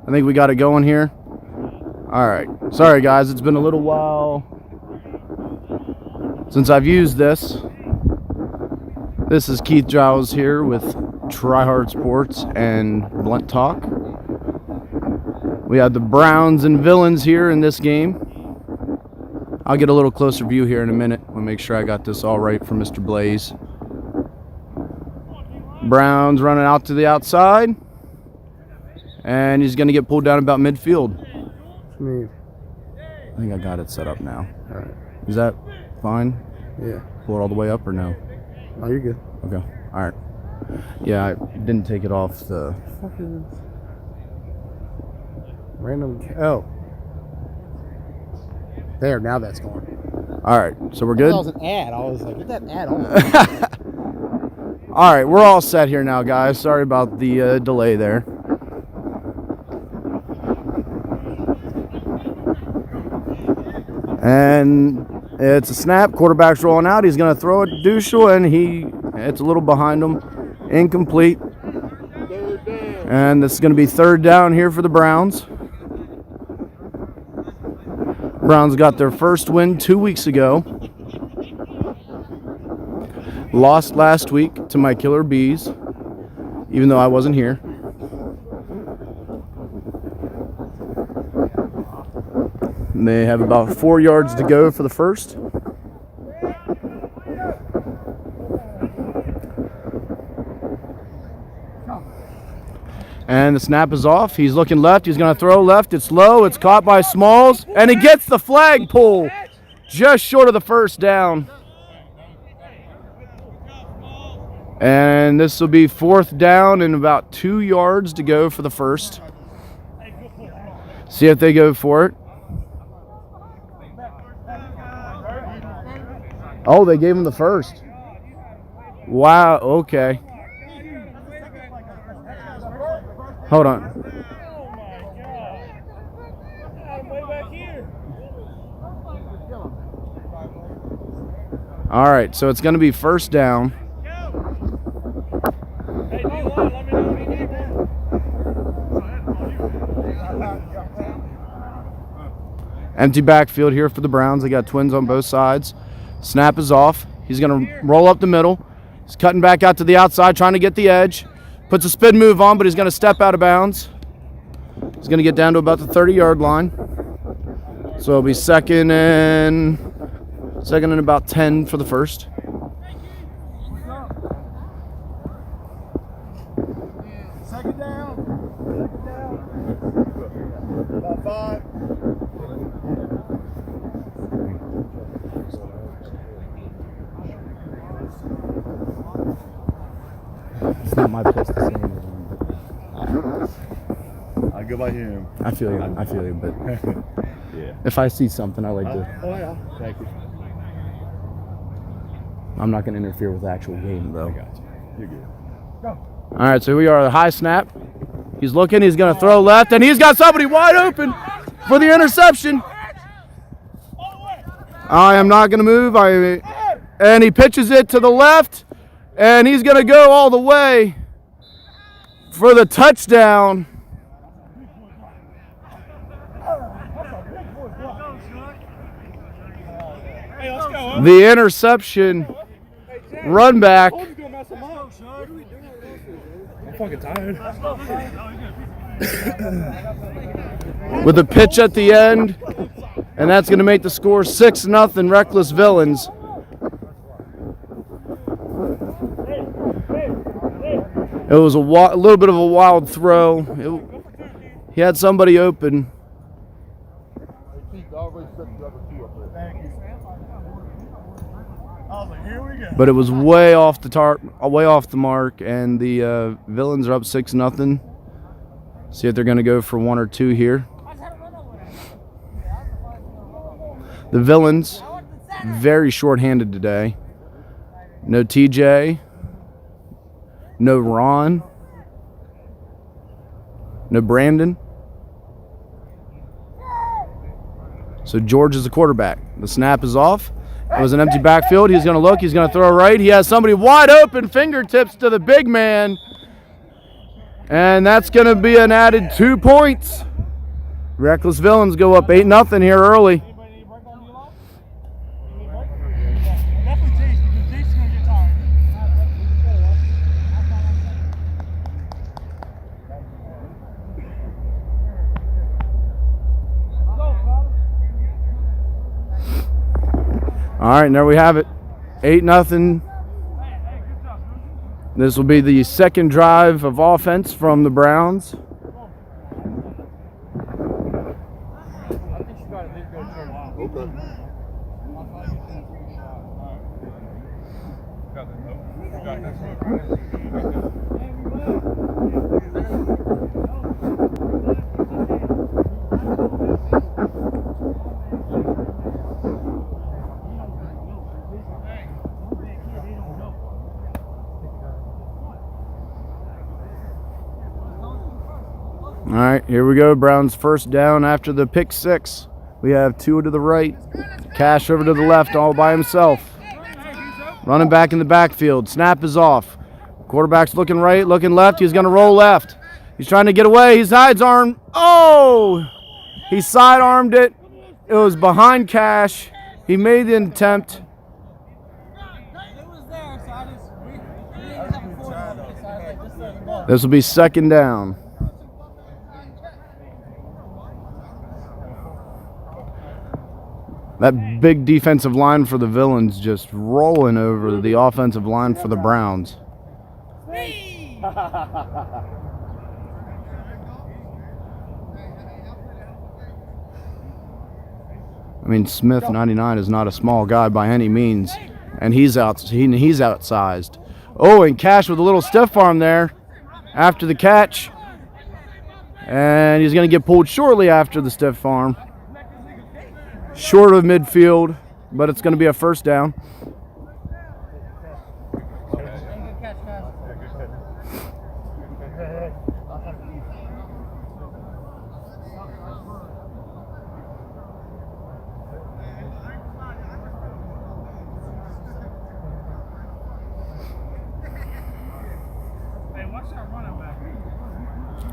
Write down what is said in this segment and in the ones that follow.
I think we got it going here. All right. Sorry, guys. It's been a little while since I've used this. This is Keith Giles here with Try Hard Sports and Blunt Talk. We have the Browns and Villains here in this game. I'll get a little closer view here in a minute. I'll make sure I got this all right for Mr. Blaze. Browns running out to the outside. And he's going to get pulled down about midfield. I think I got it set up now. All right. Is that fine? Yeah. Pull it all the way up or no? Oh, you're good. Okay. All right. Yeah, I didn't take it off the... What the fuck is this? Random... Oh. There, now that's going. All right, so we're good? That was an ad. I was like, get that ad on. All right, we're all set here now, guys. Sorry about the delay there. And it's a snap. Quarterback's rolling out. He's going to throw it to Duschel, and it's a little behind him. Incomplete. And this is going to be third down here for the Browns. Browns got their first win 2 weeks ago. Lost last week to my Killer Bees, even though I wasn't here. And they have about 4 yards to go for the first. And the snap is off. He's looking left. He's going to throw left. It's low. It's caught by Smalls. And he gets the flagpole just short of the first down. And this will be fourth down and about 2 yards to go for the first. See if they go for it. Oh, they gave him the first. Wow, okay. Hold on. All right, so it's going to be first down. Empty backfield here for the Browns. They got twins on both sides. Snap is off. He's going to roll up the middle. He's cutting back out to the outside, trying to get the edge. Puts a spin move on, but he's going to step out of bounds. He's going to get down to about the 30-yard line. So it'll be second and about 10 for the first. Second down. About 5. It's not my place to say anything. I go by him. I feel you, but Yeah. if I see something, I like to. Oh yeah. Thank you. I'm not going to interfere with the actual game, though. I got you. You're good. All right, so we are at a high snap. He's looking. He's going to throw left, and he's got somebody wide open for the interception. I am not going to move. And he pitches it to the left, and he's going to go all the way for the touchdown. The interception, run back. I'm fucking tired. With a pitch at the end, and that's going to make the score 6-0 Wreckless Villains. It was a little bit of a wild throw. He had somebody open. But it was way off the mark, and the Villains are up 6-0. See if they're going to go for 1 or 2 here. The Villains, very short-handed today. No TJ. No Ron. No Brandon. So George is the quarterback. The snap is off. It was an empty backfield. He's going to look. He's going to throw right. He has somebody wide open. Fingertips to the big man. And that's going to be an added 2 points. Wreckless Villains go up 8-0 here early. All right, and there we have it. 8-0. This will be the second drive of offense from the Browns. All right, here we go. Browns first down after the pick six. We have two to the right, Cash over to the left all by himself. Running back in the backfield. Snap is off. Quarterback's looking right, looking left. He's going to roll left. He's trying to get away. He sides arm. Oh! He sidearmed it. It was behind Cash. He made the attempt. This will be second down. That big defensive line for the Villains just rolling over the offensive line for the Browns. I mean, Smith 99 is not a small guy by any means, and he's outsized. Oh, and Cash with a little stiff arm there after the catch, and he's going to get pulled shortly after the stiff arm. Short of midfield, but it's going to be a first down.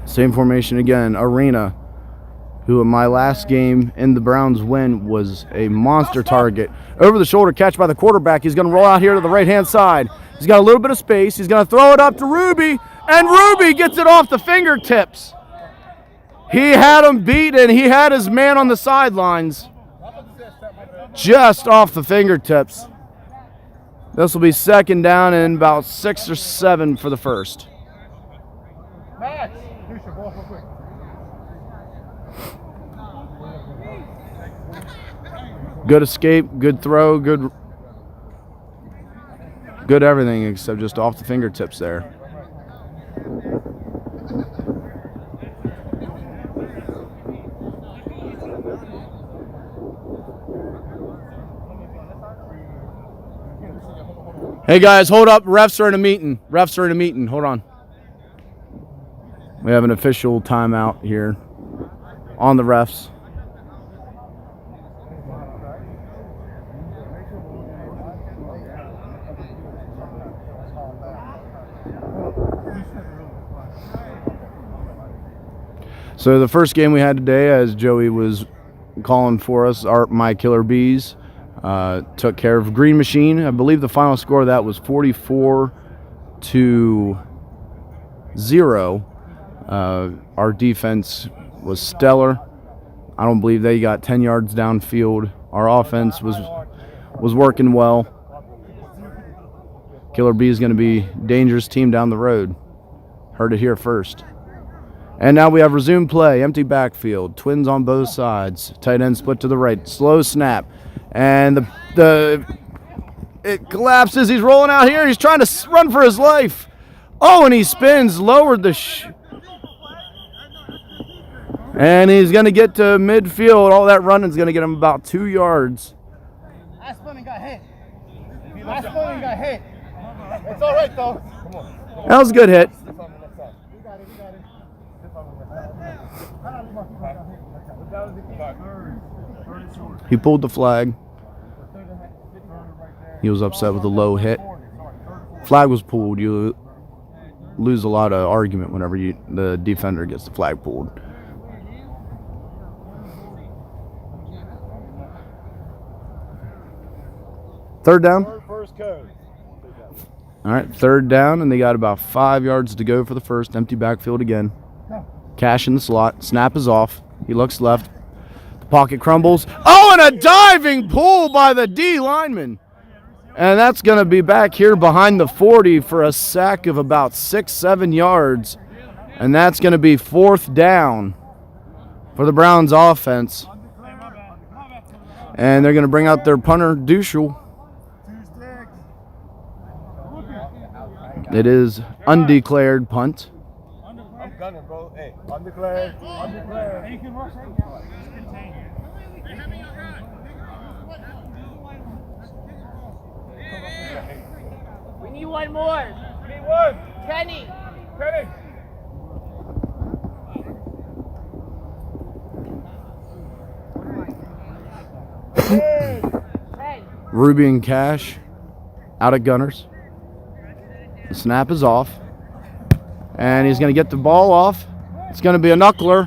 Same formation again. Arena, who in my last game in the Browns win was a monster target. Over the shoulder catch by the quarterback. He's going to roll out here to the right-hand side. He's got a little bit of space. He's going to throw it up to Ruby, and Ruby gets it off the fingertips. He had him beat, and he had his man on the sidelines just off the fingertips. This will be second down and about 6 or 7 for the first. Good escape, good throw, good everything except just off the fingertips there. Hey guys, hold up. Refs are in a meeting. Hold on. We have an official timeout here on the refs. So the first game we had today, as Joey was calling for us, my Killer Bees took care of Green Machine. I believe the final score of that was 44-0. Our defense was stellar. I don't believe they got 10 yards downfield. Our offense was working well. Killer Bee is going to be a dangerous team down the road. Heard it here first. And now we have resumed play, empty backfield, twins on both sides, tight end split to the right, slow snap, and it collapses. He's rolling out here. He's trying to run for his life. Oh, and he spins, lowered the and he's going to get to midfield. All that running is going to get him about 2 yards. I spun and got hit. It's all right, though. Come on. That was a good hit. He pulled the flag. He was upset with the low hit. Flag was pulled. You lose a lot of argument whenever the defender gets the flag pulled. Third down. First code. All right, third down, and they got about 5 yards to go for the first. Empty backfield again. Cash in the slot. Snap is off. He looks left. The pocket crumbles. Oh, and a diving pull by the D lineman. And that's going to be back here behind the 40 for a sack of about 6-7 yards. And that's going to be fourth down for the Browns offense. And they're going to bring out their punter, Duschel. It is undeclared punt. I'm gunning, bro. Hey, undeclared. Undeclared. We need one more. We need one. Kenny. Kenny. Hey. Ruby and Cash out at Gunners. The snap is off. And he's going to get the ball off. It's going to be a knuckler.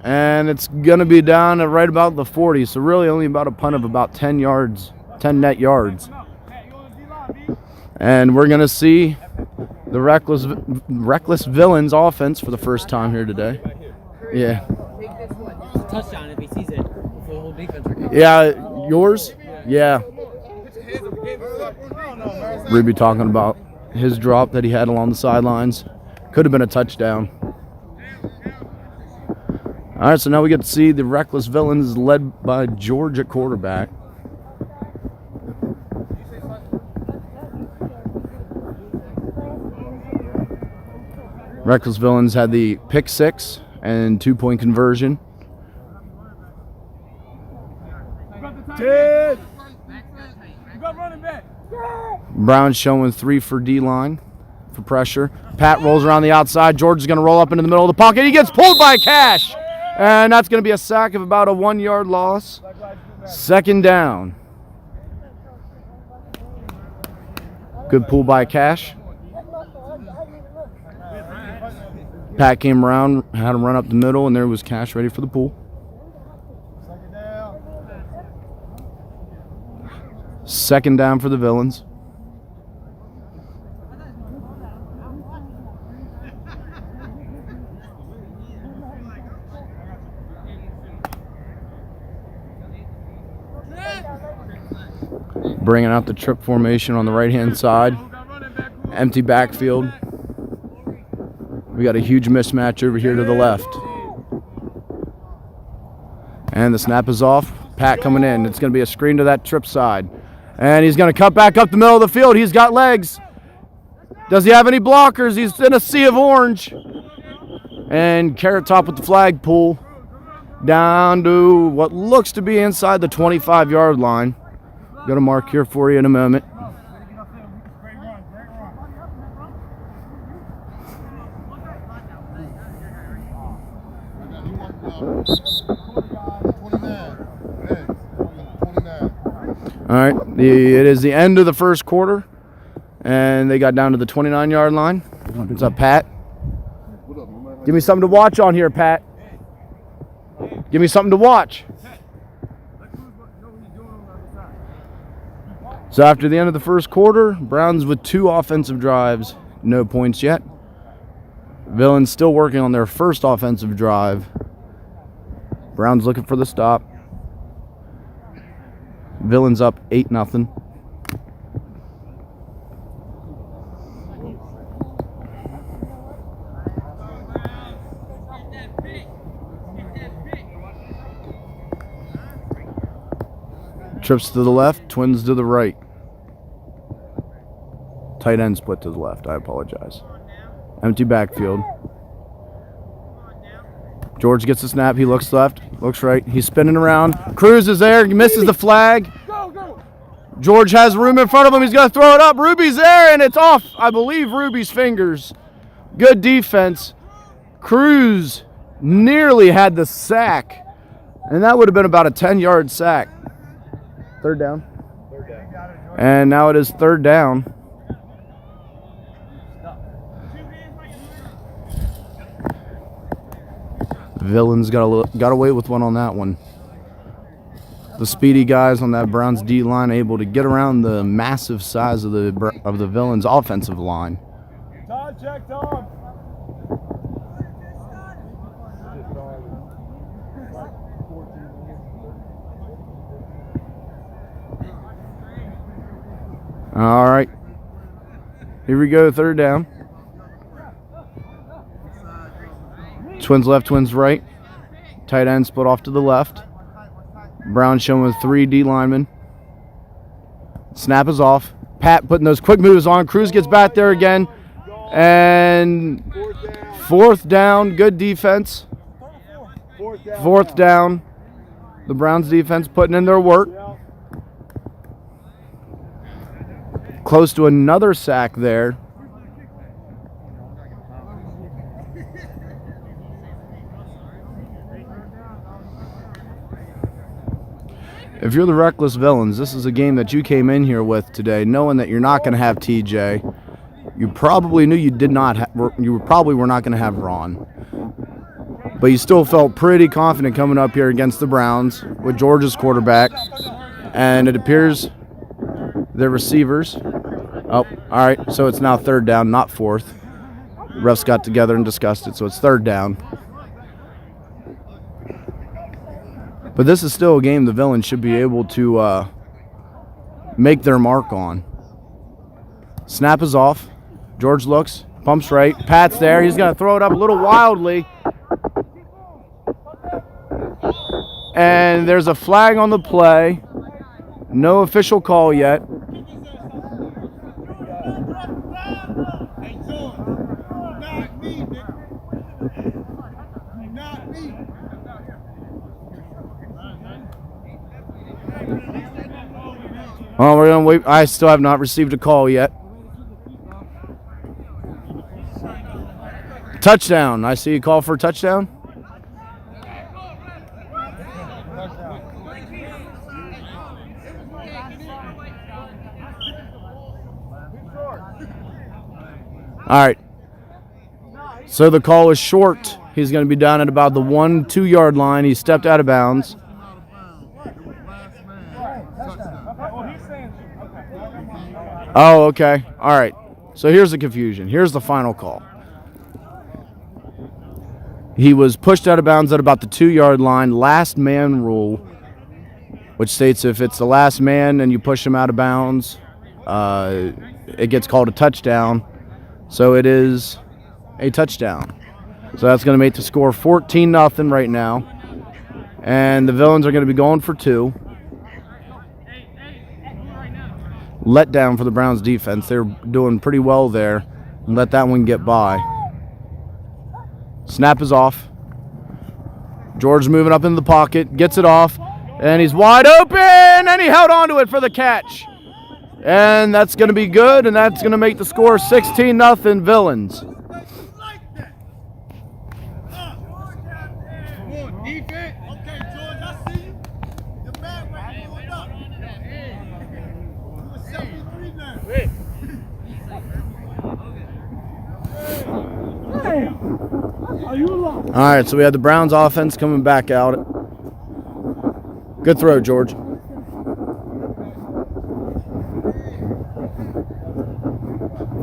And it's going to be down at right about the 40. So really only about a punt of about 10 yards, 10 net yards. And we're going to see the Wreckless Villains offense for the first time here today. Yeah. It's a touchdown if he sees it for the whole defense. Yeah, yours? Yeah. Ruby talking about his drop that he had along the sidelines. Could have been a touchdown. All right, so now we get to see the Wreckless Villains led by George at quarterback. Wreckless Villains had the pick six and 2-point conversion. Ted. Brown's showing 3 for D-line for pressure. Pat rolls around the outside. George is going to roll up into the middle of the pocket. He gets pulled by Cash. And that's going to be a sack of about a 1-yard loss. Second down. Good pull by Cash. Pat came around, had him run up the middle, and there was Cash ready for the pull. Second down for the Villains. Bringing out the trip formation on the right-hand side. Empty backfield. We got a huge mismatch over here to the left. And the snap is off. Pat coming in. It's going to be a screen to that trip side. And he's going to cut back up the middle of the field. He's got legs. Does he have any blockers? He's in a sea of orange. And Carrot Top with the flag pull down to what looks to be inside the 25-yard line. Got a mark here for you in a moment. All right, it is the end of the first quarter, and they got down to the 29-yard line. What's up, Pat? Give me something to watch on here, Pat. Give me something to watch. So after the end of the first quarter, Browns with 2 offensive drives, no points yet. Villains still working on their first offensive drive. Browns looking for the stop. Villains up 8-0. Trips to the left, twins to the right. Tight end split to the left, I apologize. Empty backfield. George gets the snap, he looks left, looks right, he's spinning around. Cruz is there, he misses the flag. George has room in front of him, he's going to throw it up. Ruby's there, and it's off, I believe, Ruby's fingers. Good defense. Cruz nearly had the sack, and that would have been about a 10-yard sack. Third down. And now it is third down. Villains got away with one on that one. The speedy guys on that Browns D line able to get around the massive size of the Villains offensive line. Time check, Tom. All right. Here we go, third down. Twins left, twins right. Tight end split off to the left. Brown showing with 3 D linemen. Snap is off. Pat putting those quick moves on. Cruz gets back there again. And fourth down. Good defense. Fourth down. The Browns defense putting in their work. Close to another sack there. If you're the Wreckless Villains, this is a game that you came in here with today, knowing that you're not going to have TJ. You probably knew you did not. You probably were not going to have Ron, but you still felt pretty confident coming up here against the Browns with Georgia's quarterback, and it appears their receivers. Oh, all right. So it's now third down, not fourth. Refs got together and discussed it, so it's third down. But this is still a game the Villains should be able to make their mark on. Snap is off. George looks, pumps right. Pat's there. He's going to throw it up a little wildly. And there's a flag on the play. No official call yet. Oh, we're going to wait. I still have not received a call yet. Touchdown. I see a call for a touchdown. All right. So the call is short. He's going to be down at about the 1-2 yard line. He stepped out of bounds. Oh, okay. All right. So here's the confusion. Here's the final call. He was pushed out of bounds at about the 2 yard line. Last man rule, which states if it's the last man and you push him out of bounds, it gets called a touchdown. So it is a touchdown. So that's going to make the score 14-0 right now. And the Villains are going to be going for 2. Let down for the Browns defense. They're doing pretty well there. And let that one get by. Snap is off. George moving up in the pocket. Gets it off. And he's wide open. And he held on to it for the catch. And that's going to be good. And that's going to make the score 16-0 Villains. All right, so we had the Browns offense coming back out. Good throw, George.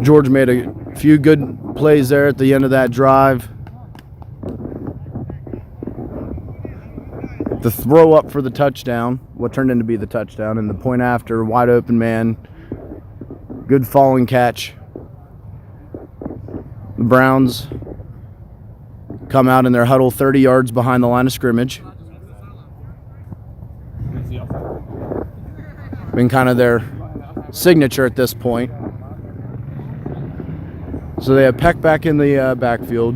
George made a few good plays there at the end of that drive. The throw up for the touchdown, what turned into be the touchdown, and the point after, wide open man. Good falling catch. The Browns come out in their huddle 30 yards behind the line of scrimmage. Been kind of their signature at this point. So they have Peck back in the backfield.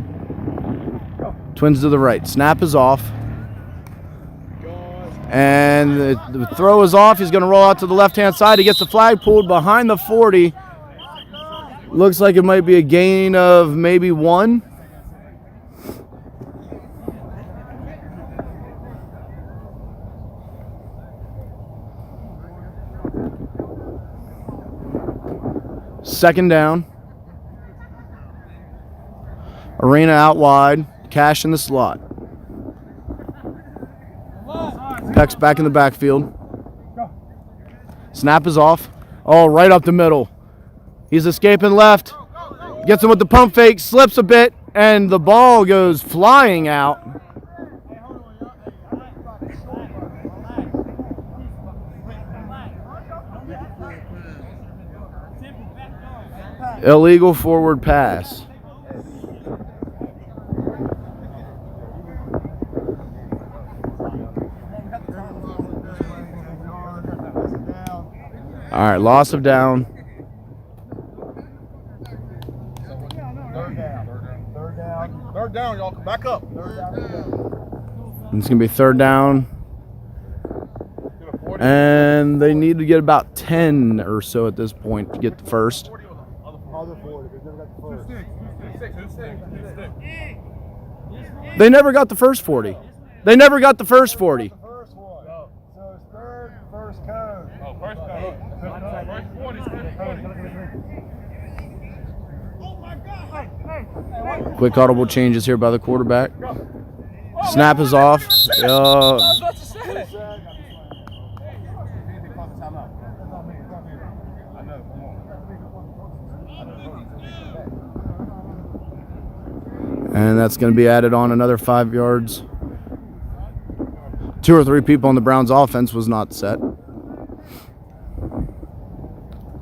Twins to the right. Snap is off. And the throw is off. He's going to roll out to the left-hand side. He gets the flag pulled behind the 40. Looks like it might be a gain of maybe 1. Second down. Arena out wide. Cash in the slot. Peck's back in the backfield. Snap is off. Oh, right up the middle. He's escaping left. Gets him with the pump fake, slips a bit, and the ball goes flying out. Illegal forward pass. All right, loss of down. Third down, y'all. Back up. And it's going to be third down. And they need to get about 10 or so at this point to get the first. They never got the first 40. They never got the first 40. First one. So it's third, first code. Oh, first code. Quick audible changes here by the quarterback. Snap is off. And that's going to be added on another 5 yards. 2 or 3 people on the Browns offense was not set.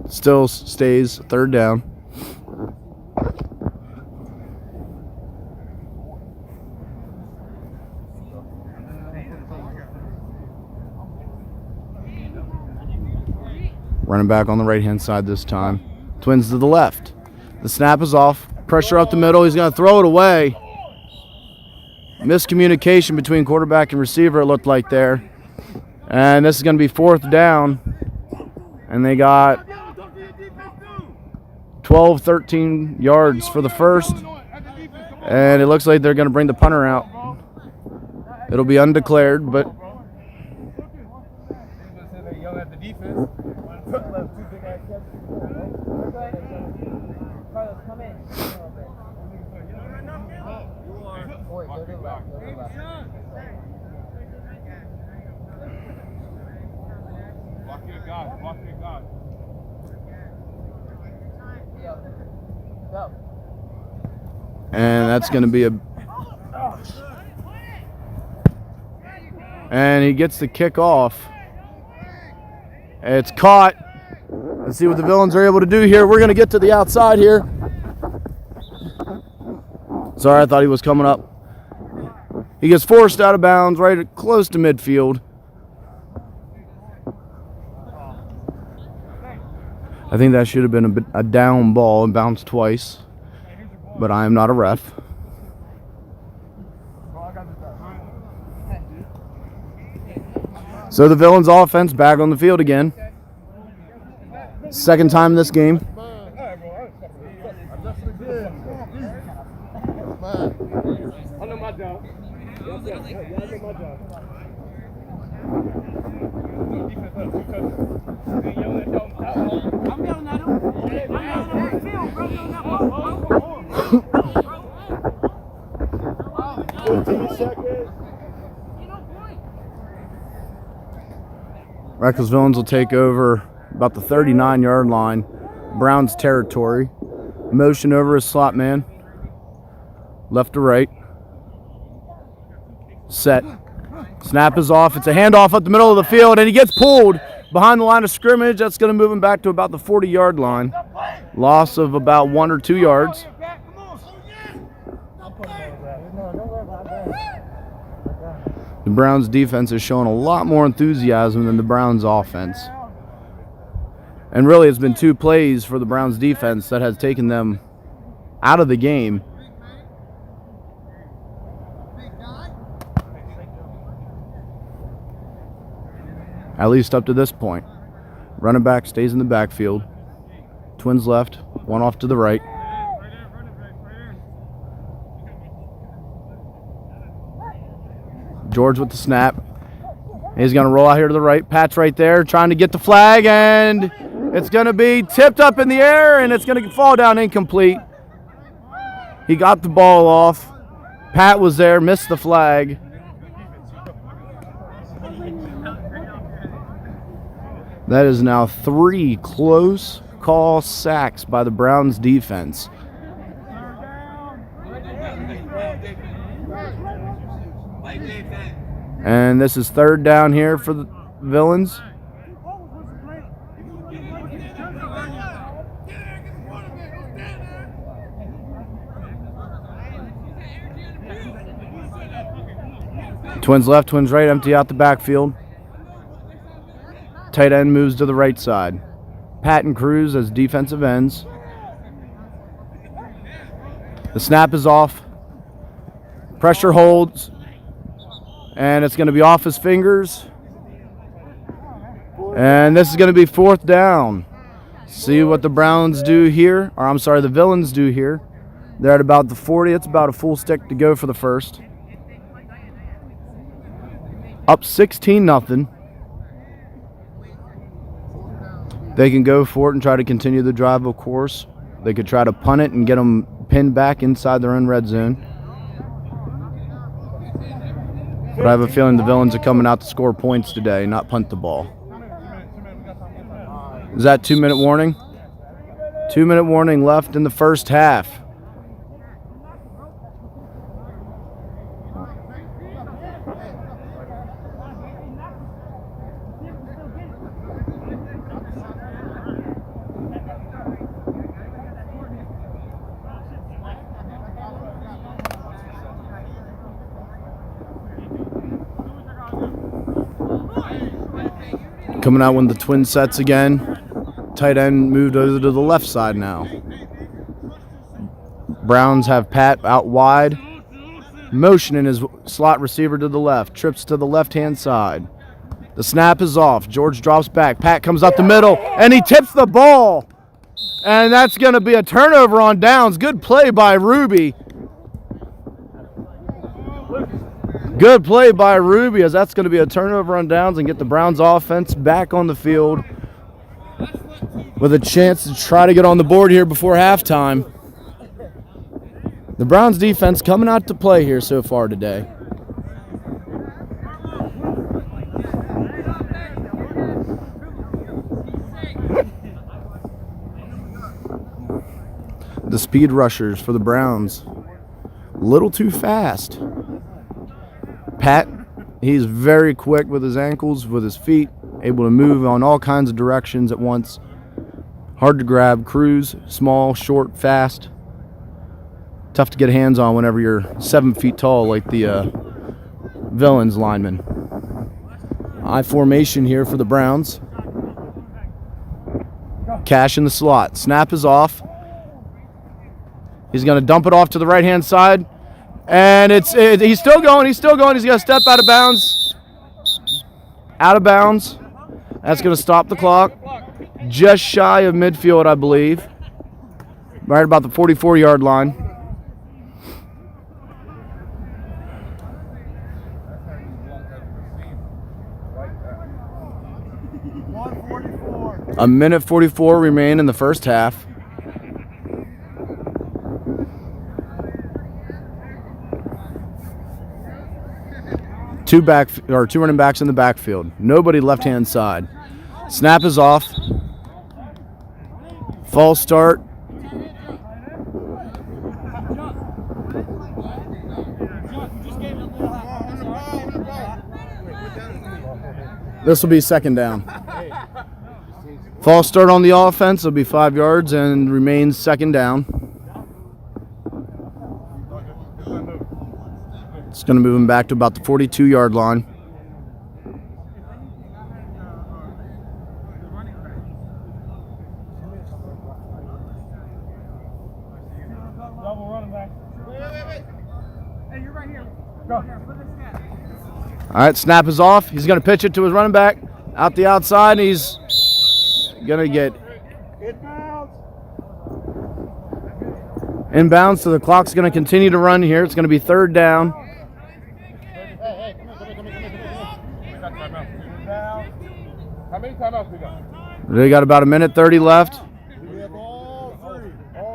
Still stays third down. Running back on the right-hand side this time. Twins to the left. The snap is off. Pressure up the middle. He's going to throw it away. Miscommunication between quarterback and receiver, it looked like there. And this is going to be fourth down. And they got 12, 13 yards for the first. And it looks like they're going to bring the punter out. It'll be undeclared, but and that's going to be and he gets the kick off. It's caught. Let's see what the Villains are able to do here. We're going to get to the outside here. Sorry, I thought he was coming up. He gets forced out of bounds right close to midfield. I think that should have been a down ball and bounced twice, but I am not a ref. So the Villains offense back on the field again. Second time this game. I know my job. I'm yelling at him. I'm yelling at him. 15 seconds. Wreckless Villains will take over about the 39-yard line. Browns territory. Motion over his slot man. Left to right. Set. Snap is off. It's a handoff up the middle of the field, and he gets pulled behind the line of scrimmage. That's going to move him back to about the 40-yard line. Loss of about 1 or 2 yards. The Browns defense is showing a lot more enthusiasm than the Browns offense. And really, it's been 2 plays for the Browns defense that has taken them out of the game. At least up to this point. Running back stays in the backfield. Twins left, one off to the right. George with the snap. He's going to roll out here to the right. Pat's right there trying to get the flag, and it's going to be tipped up in the air, and it's going to fall down incomplete. He got the ball off. Pat was there, missed the flag. That is now 3 close call sacks by the Browns defense. And this is 3rd down here for the Villains. Twins left, Twins right, empty out the backfield. Tight end moves to the right side. Pat and Cruz as defensive ends. The snap is off. Pressure holds. And it's going to be off his fingers. And this is going to be 4th down. See what the Browns do here. Or I'm sorry, the Villains do here. They're at about the 40. It's about a full stick to go for the first. Up 16-0. They can go for it and try to continue the drive, of course. They could try to punt it and get them pinned back inside their own red zone. But I have a feeling the Villains are coming out to score points today, not punt the ball. Is that 2-minute warning? 2-minute warning left in the first half. Coming out when the twin sets again. Tight end moved over to the left side now. Browns have Pat out wide. Motioning his slot receiver to the left. Trips to the left-hand side. The snap is off. George drops back. Pat comes up the middle, and he tips the ball. And that's going to be a turnover on downs. Good play by Ruby. Good play by Ruby, as that's going to be a turnover on downs and get the Browns offense back on the field with a chance to try to get on the board here before halftime. The Browns defense coming out to play here so far today. The speed rushers for the Browns, a little too fast. Pat, he's very quick with his ankles, with his feet, able to move on all kinds of directions at once. Hard to grab. Cruz, small, short, fast. Tough to get hands on whenever you're 7 feet tall like the Villains lineman. I formation here for the Browns. Cash in the slot. Snap is off. He's going to dump it off to the right-hand side. And he's still going. He's still going. He's going to step out of bounds. Out of bounds. That's going to stop the clock. Just shy of midfield, I believe. Right about the 44-yard line. A minute 44 remain in the first half. Two running backs in the backfield. Nobody left-hand side. Snap is off. False start. This will be 2nd down. False start on the offense. It'll be 5 yards and remains 2nd down. It's going to move him back to about the 42-yard line. Double running back. Wait. Hey, you're right here. Go. All right, snap is off. He's going to pitch it to his running back out the outside. He's going to get inbounds, so the clock's going to continue to run here. It's going to be 3rd down. How many timeouts we got? They got about a minute 30 left. We have all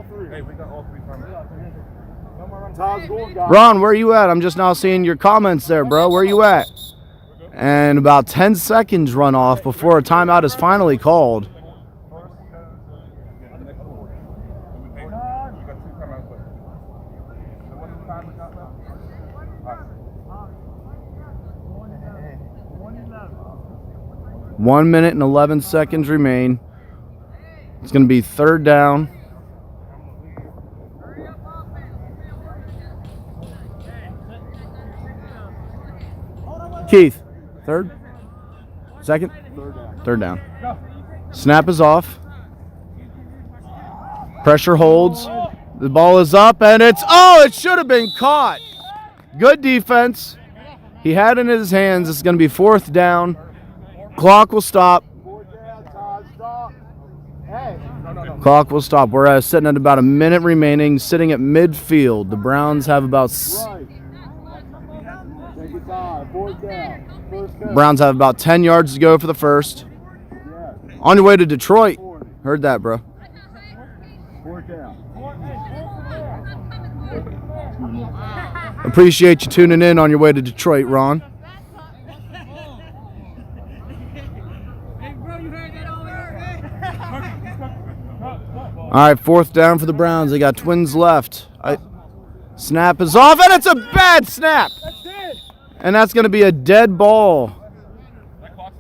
three. Hey, we got all 3 timeouts. Todd's going, guys. Ron, where are you at? I'm just now seeing your comments there, bro. Where are you at? And about 10 seconds run off before a timeout is finally called. One minute and 11 seconds remain. It's going to be third down. Keith, third? Second? Third down. Snap is off. Pressure holds. The ball is up, and it's, oh, it should have been caught. Good defense. He had it in his hands. It's going to be fourth down. Clock will stop. Clock will stop. We're sitting at about a minute remaining, sitting at midfield. The Browns have about Browns have about 10 yards to go for the first. On your way to Detroit. Heard that, bro. Appreciate you tuning in on your way to Detroit, Ron. All right, fourth down for the Browns. They got Twins left. Snap is off, and it's a bad snap. And that's going to be a dead ball.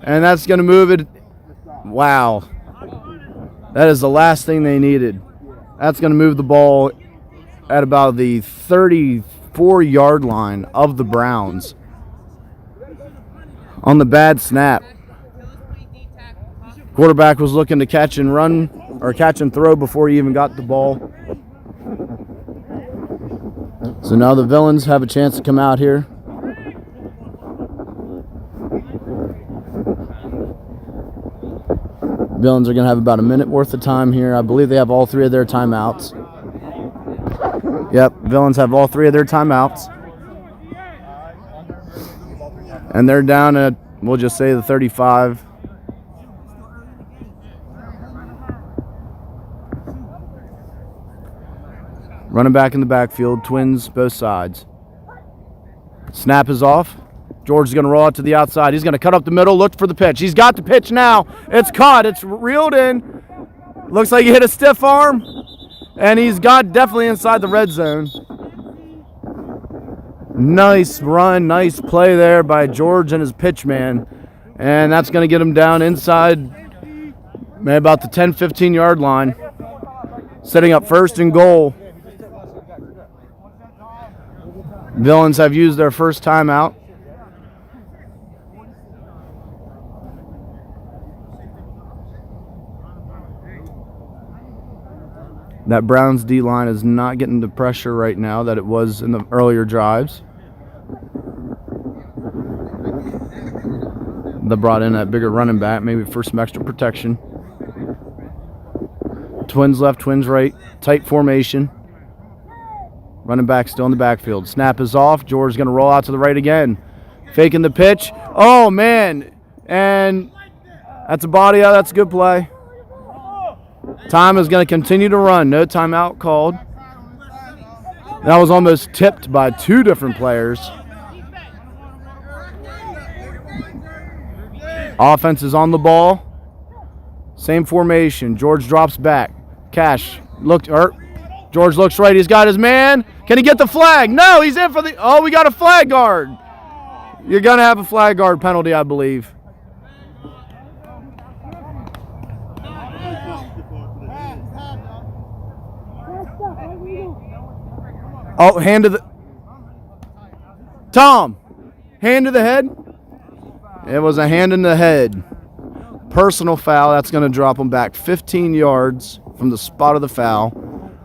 And that's going to move it. Wow. That is the last thing they needed. That's going to move the ball at about the 34-yard line of the Browns on the bad snap. Quarterback was looking to catch and run, or catch and throw before he even got the ball. So now the Villains have a chance to come out here. Villains are going to have about a minute worth of time here. I believe they have all three of their timeouts. Yep, Villains have all three of their timeouts. And they're down at, we'll just say, the 35. Running back in the backfield, Twins both sides. Snap is off. George is going to roll out to the outside. He's going to cut up the middle, look for the pitch. He's got the pitch now. It's caught. It's reeled in. Looks like he hit a stiff arm. And he's got definitely inside the red zone. Nice run, nice play there by George and his pitch man. And that's going to get him down inside maybe about the 10-15 yard line. Setting up first and goal. Villains have used their first timeout. That Browns D-line is not getting the pressure right now that it was in the earlier drives. They brought in that bigger running back, maybe for some extra protection. Twins left, Twins right, tight formation. Running back still in the backfield. Snap is off. George is going to roll out to the right again. Faking the pitch. Oh, man. And that's a body out. That's a good play. Time is going to continue to run. No timeout called. That was almost tipped by two different players. Offense is on the ball. Same formation. George drops back. Cash looked. George looks right. He's got his man. Can he get the flag? No, he's in for the. Oh, we got a flag guard. You're going to have a flag guard penalty, I believe. Oh, hand to the. Tom, hand to the head. It was a hand in the head. Personal foul. That's going to drop him back 15 yards from the spot of the foul.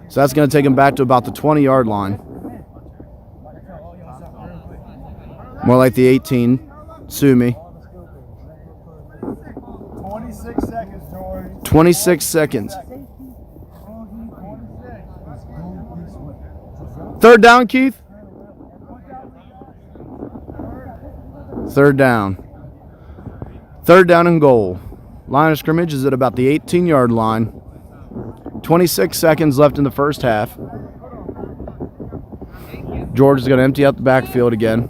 So that's going to take him back to about the 20-yard line. More like the 18. Sue me. 26 seconds, George. 26 seconds. Third down, Keith. Third down. Third down and goal. Line of scrimmage is at about the 18-yard line. 26 seconds left in the first half. George is going to empty out the backfield again.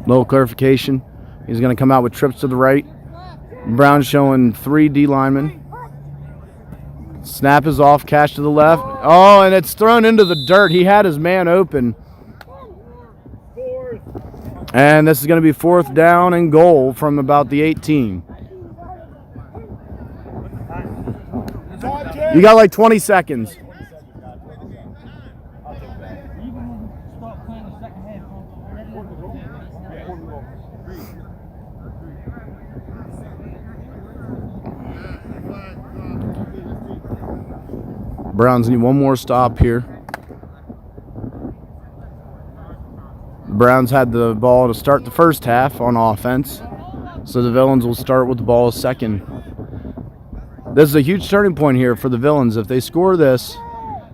Little clarification. He's going to come out with trips to the right. Brown's showing 3 D linemen. Snap is off, catch to the left. Oh, and it's thrown into the dirt. He had his man open. And this is going to be 4th down and goal from about the 18. You got like 20 seconds. Browns need one more stop here. The Browns had the ball to start the first half on offense, so the Villains will start with the ball second. This is a huge turning point here for the Villains. If they score this,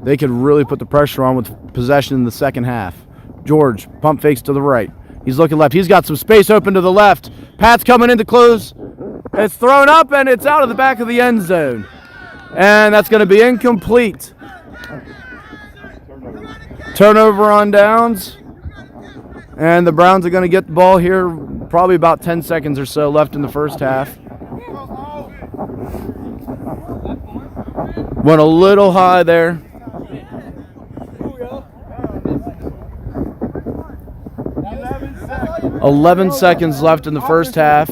they could really put the pressure on with possession in the second half. George, pump fakes to the right. He's looking left. He's got some space open to the left. Pat's coming in to close. It's thrown up, and it's out of the back of the end zone. And that's going to be incomplete. Turnover on downs. And the Browns are going to get the ball here, probably about 10 seconds or so left in the first half. Went a little high there. "11 seconds left in the first half.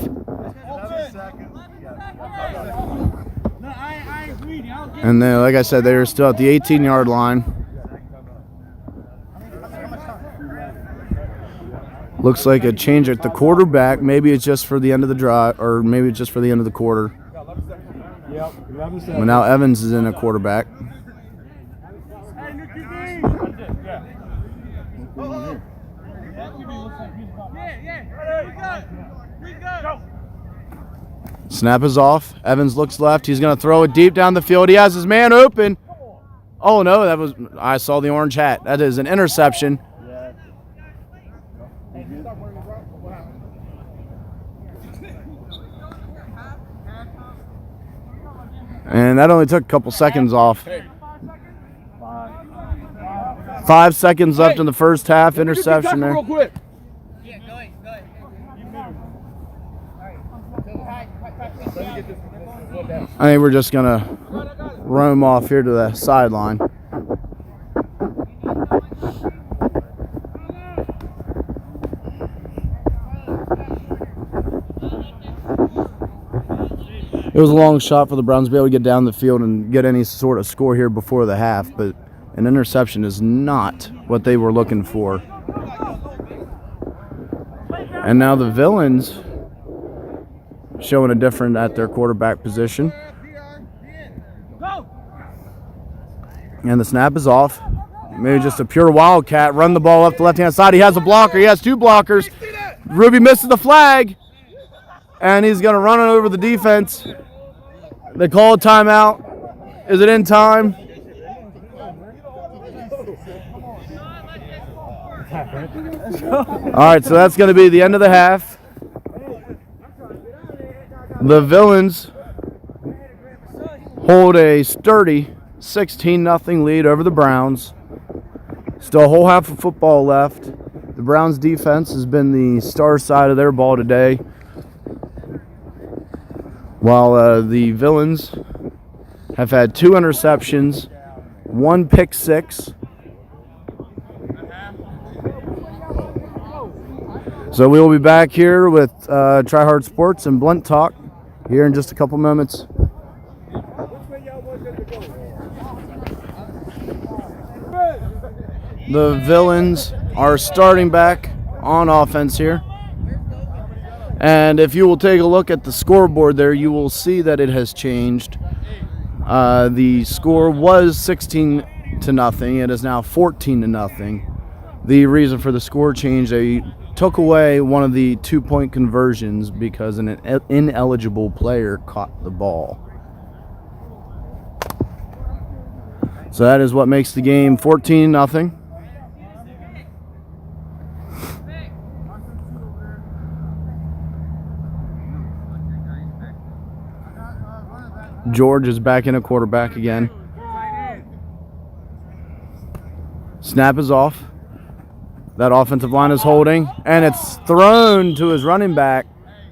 And then, like I said, they are still at the 18-yard line. Looks like a change at the quarterback. Maybe it's just for the end of the drive, or maybe it's just for the end of the quarter. Well, now Evans is in a quarterback. Snap is off. Evans looks left. He's going to throw it deep down the field. He has his man open. Oh, no, I saw the orange hat. That is an interception. And that only took a couple seconds off. 5 seconds left in the first half. Interception there. I think we're just going to roam off here to the sideline. It was a long shot for the Browns to be able to get down the field and get any sort of score here before the half, but an interception is not what they were looking for. And now the Villains showing a different at their quarterback position. And the snap is off. Maybe just a pure wildcat. Run the ball up the left-hand side. He has a blocker. He has 2 blockers. Ruby misses the flag. And he's going to run it over the defense. They call a timeout. Is it in time? All right, so that's going to be the end of the half. The Villains hold a sturdy 16-0 lead over the Browns. Still a whole half of football left. The Browns defense has been the star side of their ball today, while the Villains have had 2 interceptions, 1 pick six. So we will be back here with Try Hard Sports and Blunt Talk here in just a couple moments. The Villains are starting back on offense here. And if you will take a look at the scoreboard there, you will see that it has changed. The score was 16-0. It is now 14-0. The reason for the score change, they took away one of the 2-point conversions because an ineligible player caught the ball. So that is what makes the game 14-0. George is back in a quarterback again. Snap is off. That offensive line is holding, and it's thrown to his running back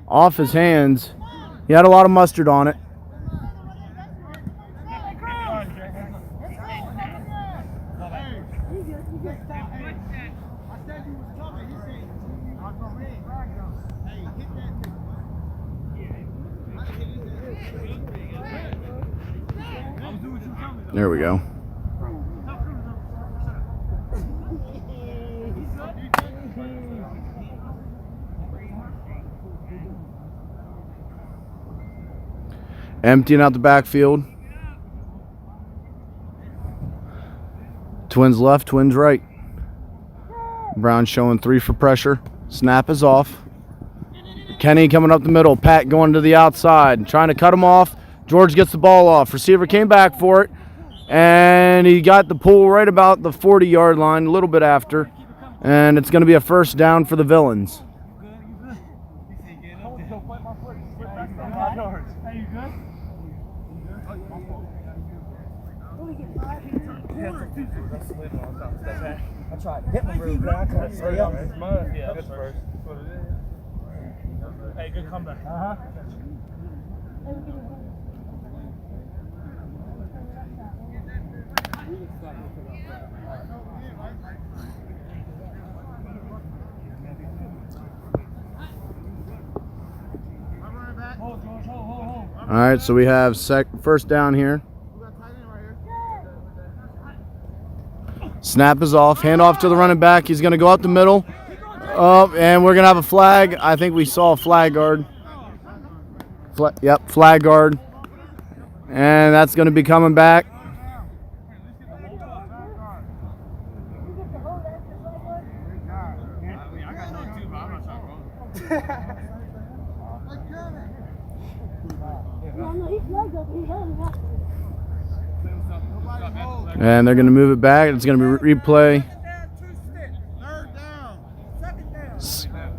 off his hands. He had a lot of mustard on it. There we go. Emptying out the backfield. Twins left, Twins right. Brown showing 3 for pressure. Snap is off. Kenny coming up the middle. Pat going to the outside, trying to cut him off. George gets the ball off. Receiver came back for it, and he got the pull right about the 40-yard line, a little bit after. And it's going to be a first down for the Villains. I tried to hit my move, but I couldn't stay up. It's mine. Yeah, that's first. Hey, good comeback. All right, so we have first down here. Snap is off. Hand off to the running back. He's going to go up the middle. And we're going to have a flag. I think we saw a flag guard. Yep, flag guard. And that's going to be coming back. And they're going to move it back. It's going to be replay.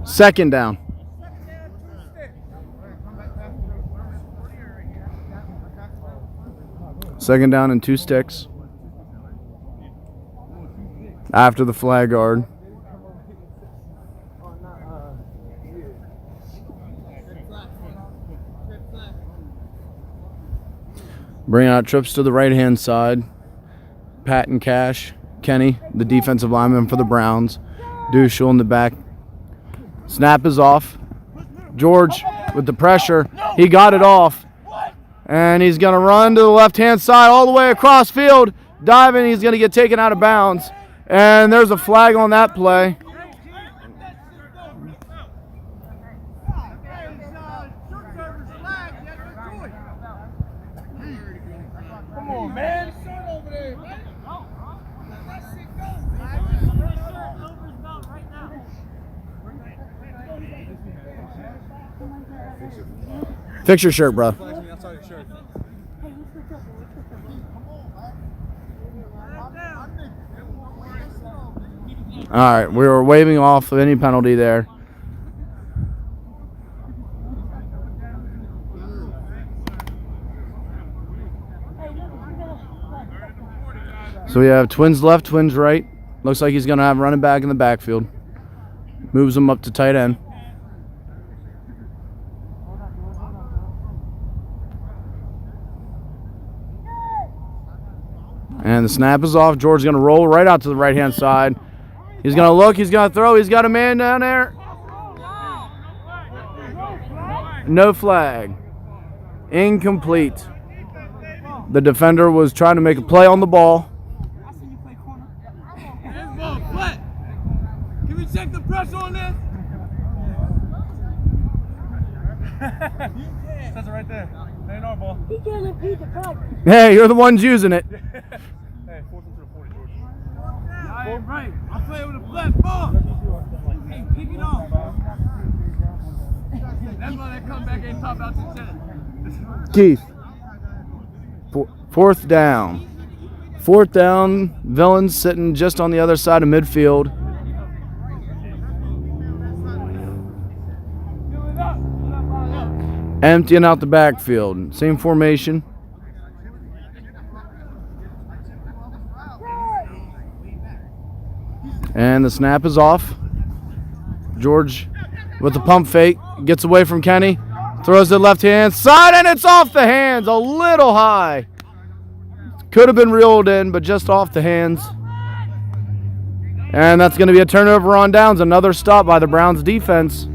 Second down. Second down and 2 sticks. After the flag guard. Bring out trips to the right-hand side. Pat and Cash. Kenny, the defensive lineman for the Browns. Duschel in the back. Snap is off. George with the pressure. He got it off. And he's going to run to the left-hand side all the way across field. Diving, he's going to get taken out of bounds. And there's a flag on that play. Come on, man. Fix your shirt, bro. All right, we were waving off of any penalty there. So we have Twins left, Twins right. Looks like he's going to have running back in the backfield. Moves him up to tight end. And the snap is off. George's going to roll right out to the right-hand side. He's going to look. He's going to throw. He's got a man down there. No flag. Incomplete. The defender was trying to make a play on the ball. Can we check the pressure on this? Says it right there. Ain't our ball. He can't impede the progress. Hey, you're the ones using it. Hey, force him to the 40, George. Yeah, right. I'm playing with a flat ball. Hey, kick it off. That's why that comeback ain't top out to 10. Keith. Fourth down. Fourth down. Villains sitting just on the other side of midfield. Emptying out the backfield. Same formation. And the snap is off. George with the pump fake gets away from Kenny. Throws it left hand side, and it's off the hands. A little high. Could have been reeled in, but just off the hands. And that's going to be a turnover on downs. Another stop by the Browns defense.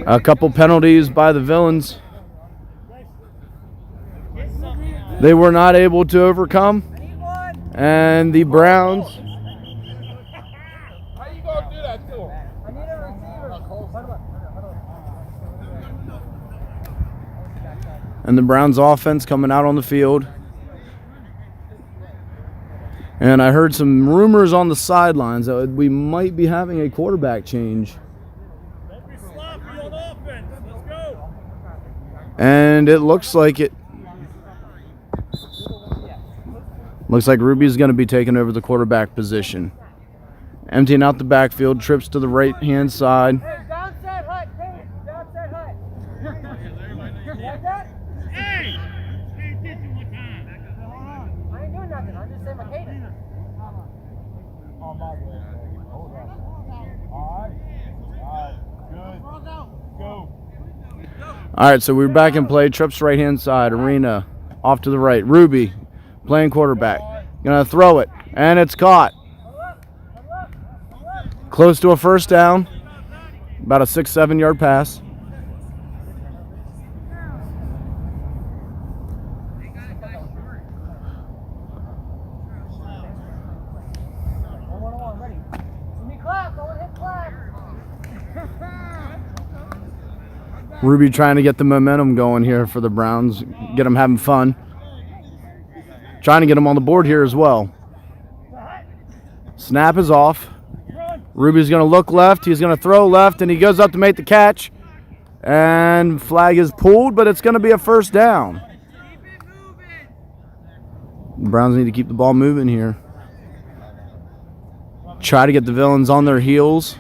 A couple penalties by the Villains. They were not able to overcome. And the Browns. How you gonna do that to him? I need a receiver. And the Browns offense coming out on the field. And I heard some rumors on the sidelines that we might be having a quarterback change. Don't be sloppy on offense. Let's go. And it looks like it. Looks like Ruby's going to be taking over the quarterback position. Emptying out the backfield, trips to the right-hand side. Hey, downside hut, hey, downside hut. Like that? Hey! Pay attention one time. I ain't doing nothing. I'm just saying my cadence. On my way. Hold on. All right. Good. Go. All right, so we're back in play. Trips right-hand side. Arena off to the right. Ruby playing quarterback. Going to throw it, and it's caught. Close to a first down. About a 6-7 yard pass. Ready. See me clap. I want to hit clap. Ruby trying to get the momentum going here for the Browns. Get them having fun. Trying to get them on the board here as well. Snap is off. Ruby's going to look left. He's going to throw left, and he goes up to make the catch. And flag is pulled, but it's going to be a first down. The Browns need to keep the ball moving here. Try to get the Villains on their heels.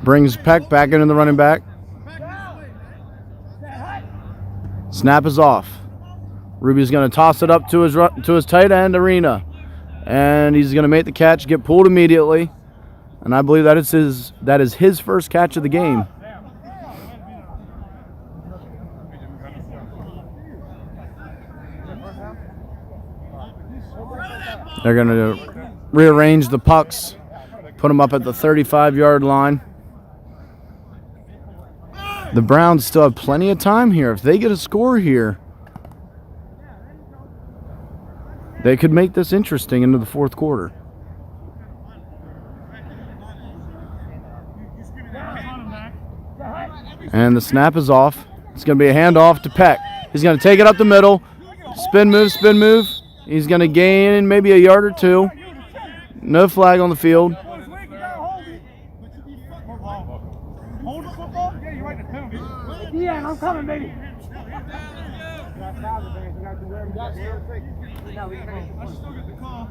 Brings Peck back into the running back. Snap is off. Ruby's going to toss it up to his tight end, Arena. And he's going to make the catch, get pulled immediately. And I believe that is his first catch of the game. They're going to rearrange the pucks, put them up at the 35-yard line. The Browns still have plenty of time here. If they get a score here, they could make this interesting into the fourth quarter. And the snap is off. It's going to be a handoff to Peck. He's going to take it up the middle. Spin move, spin move. He's going to gain maybe a yard or two. No flag on the field. Hold the football? Yeah, you're right. The penalty. Yeah, I'm coming, baby. I still get the call.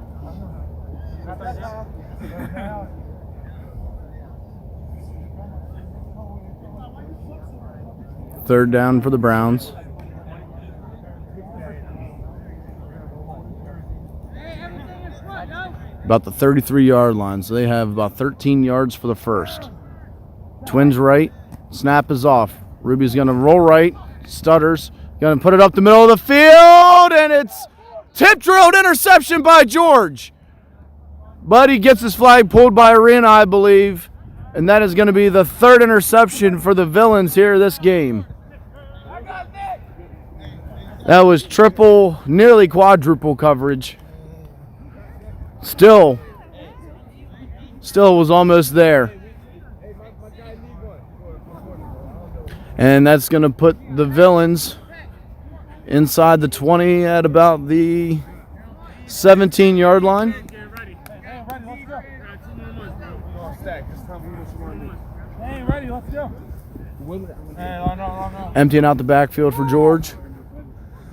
Third down for the Browns. About the 33-yard line, so they have about 13 yards for the first. Twins right, snap is off. Ruby's going to roll right, stutters, going to put it up the middle of the field, and it's tip-drilled interception by George. But he gets his flag pulled by Arena, I believe, and that is going to be the third interception for the Villains here this game. That was triple, nearly quadruple coverage. Still was almost there. And that's going to put the Villains inside the 20 at about the 17-yard line. Emptying out the backfield for George.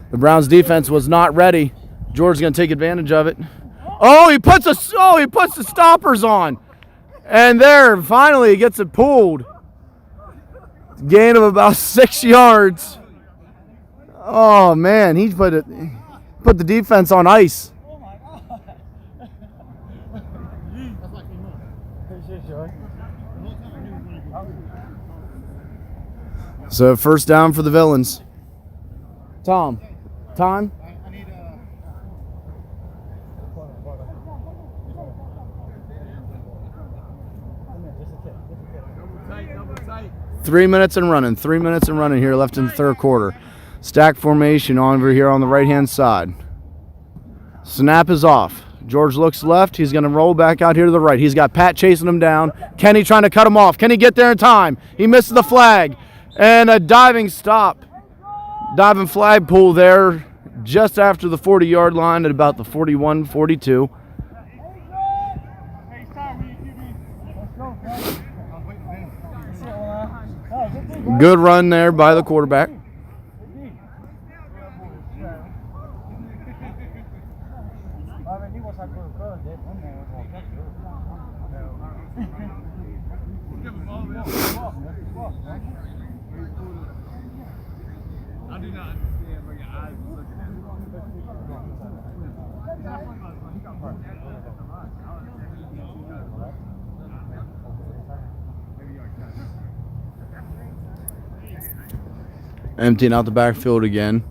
The Browns defense was not ready. George's going to take advantage of it. Oh, he puts the stoppers on. And there, finally, he gets it pulled. Gain of about 6 yards. Oh, man, he put the defense on ice. So first down for the Villains. Tom, time? I need 3 minutes and running. 3 minutes and running here left in the third quarter. Stack formation over here on the right-hand side. Snap is off. George looks left. He's going to roll back out here to the right. He's got Pat chasing him down. Kenny trying to cut him off. Can he get there in time? He misses the flag. And a diving stop. Diving flag pull there just after the 40-yard line at about the 41-42. Good run there by the quarterback. I do not understand where your eyes are looking at. Emptying out the backfield again.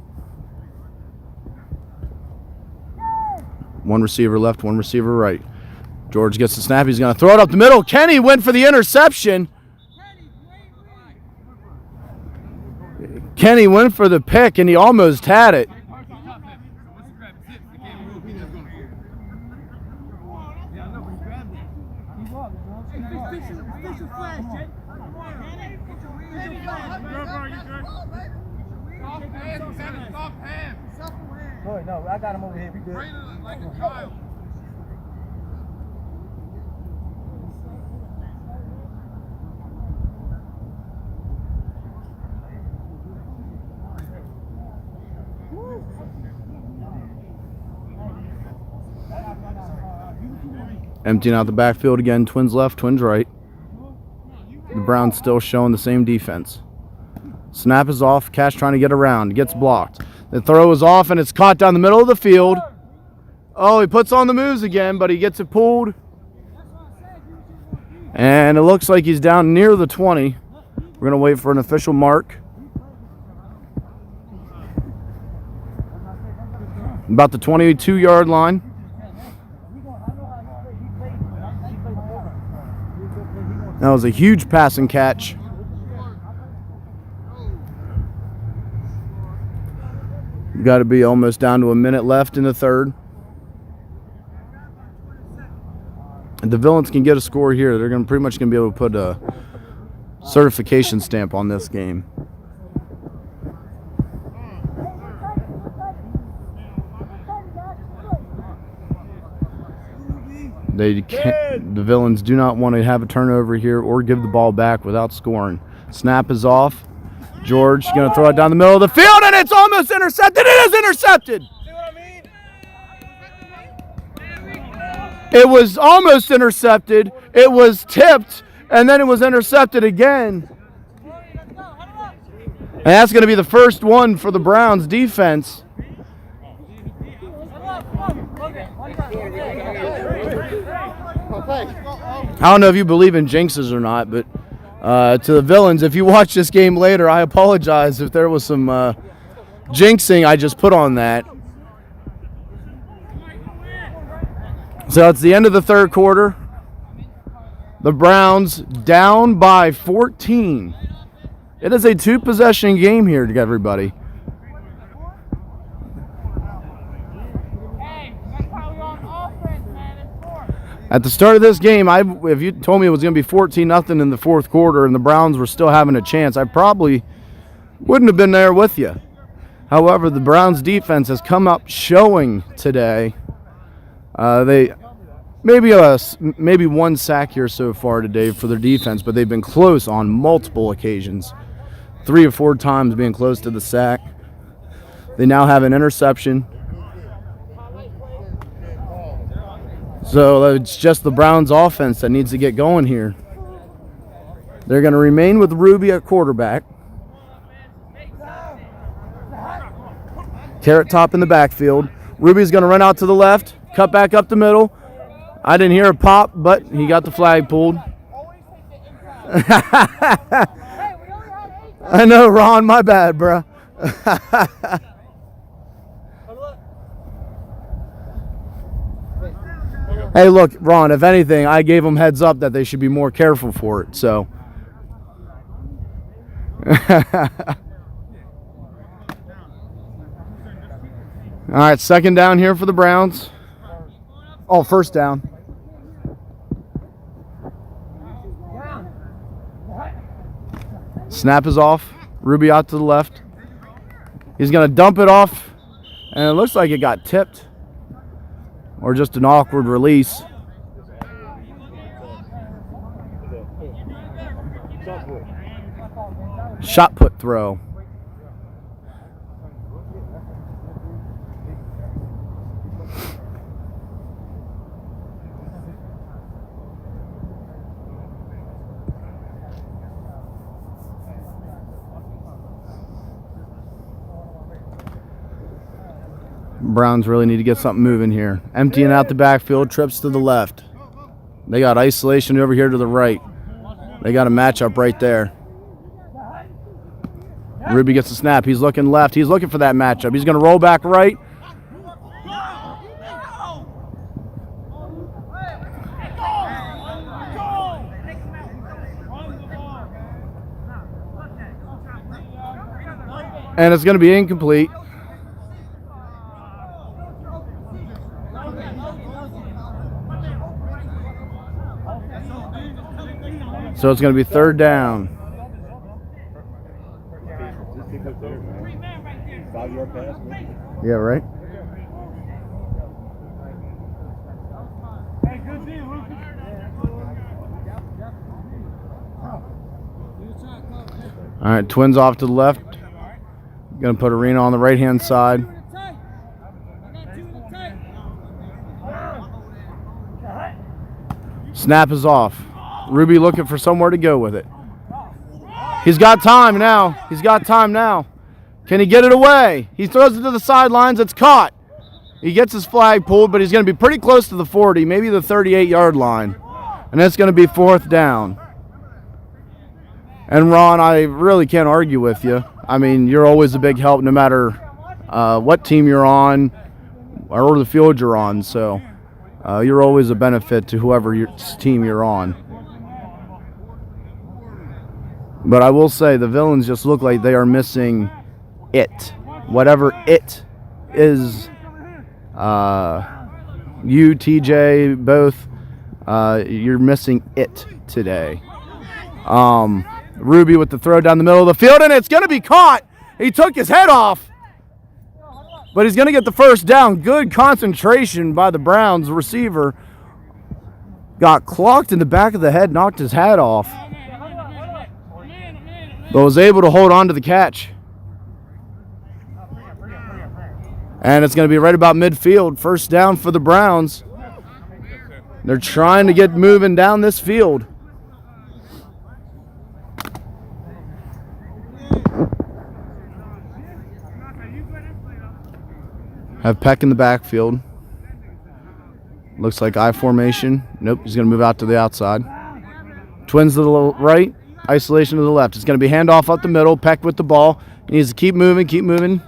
One receiver left, one receiver right. George gets the snap. He's going to throw it up the middle. Kenny went for the interception. Kenny went for the pick, and he almost had it. No, I got him over here. We good. Like a child. Emptying out the backfield again. Twins left, Twins right. The Browns still showing the same defense. Snap is off. Cash trying to get around. Gets blocked. The throw is off, and it's caught down the middle of the field. Oh, he puts on the moves again, but he gets it pulled. And it looks like he's down near the 20. We're going to wait for an official mark. About the 22-yard line. That was a huge passing catch. Got to be almost down to a minute left in the third. And the Villains can get a score here. They're pretty much going to be able to put a certification stamp on this game. The Villains do not want to have a turnover here or give the ball back without scoring. Snap is off. George going to throw it down the middle of the field, and it's almost intercepted. It is intercepted. See what I mean? It was almost intercepted. It was tipped, and then it was intercepted again. And that's going to be the first one for the Browns defense. I don't know if you believe in jinxes or not, but to the Villains, if you watch this game later, I apologize if there was some jinxing I just put on that. So it's the end of the third quarter. The Browns down by 14. It is a two-possession game here to everybody. At the start of this game, if you told me it was going to be 14-0 in the fourth quarter and the Browns were still having a chance, I probably wouldn't have been there with you. However, the Browns defense has come up showing today. They maybe one sack here so far today for their defense, but they've been close on multiple occasions. 3 or 4 times being close to the sack. They now have an interception. So it's just the Browns offense that needs to get going here. They're going to remain with Ruby at quarterback. Carrot Top in the backfield. Ruby's going to run out to the left, cut back up the middle. I didn't hear a pop, but he got the flag pulled. I know, Ron, my bad, bruh. Hey, look, Ron, if anything, I gave them heads up that they should be more careful for it, so. All right, second down here for the Browns. Oh, first down. Snap is off. Ruby out to the left. He's going to dump it off, and it looks like it got tipped or just an awkward release. Shot put throw. Browns really need to get something moving here. Emptying out the backfield, trips to the left. They got isolation over here to the right. They got a matchup right there. Ruby gets the snap. He's looking left. He's looking for that matchup. He's going to roll back right. And it's going to be incomplete. So it's going to be third down. 5-yard pass. Yeah, right? Hey, good deal, Lucas. All right, Twins off to the left. Going to put Arena on the right-hand side. Snap is off. Ruby looking for somewhere to go with it. He's got time now. He's got time now. Can he get it away? He throws it to the sidelines. It's caught. He gets his flag pulled, but he's going to be pretty close to the 40, maybe the 38-yard line. And it's going to be fourth down. And Ron, I really can't argue with you. I mean, you're always a big help no matter what team you're on or the field you're on. So you're always a benefit to whoever team you're on. But I will say the villains just look like they are missing it. Whatever it is, you, TJ, both, you're missing it today. Ruby with the throw down the middle of the field, and it's going to be caught. He took his head off, but he's going to get the first down. Good concentration by the Browns receiver. Got clocked in the back of the head, knocked his hat off, but was able to hold on to the catch. And it's going to be right about midfield. First down for the Browns. They're trying to get moving down this field. Have Peck in the backfield. Looks like I formation. Nope, he's going to move out to the outside. Twins to the right. Isolation to the left. It's going to be handoff up the middle. Peck with the ball. He needs to keep moving.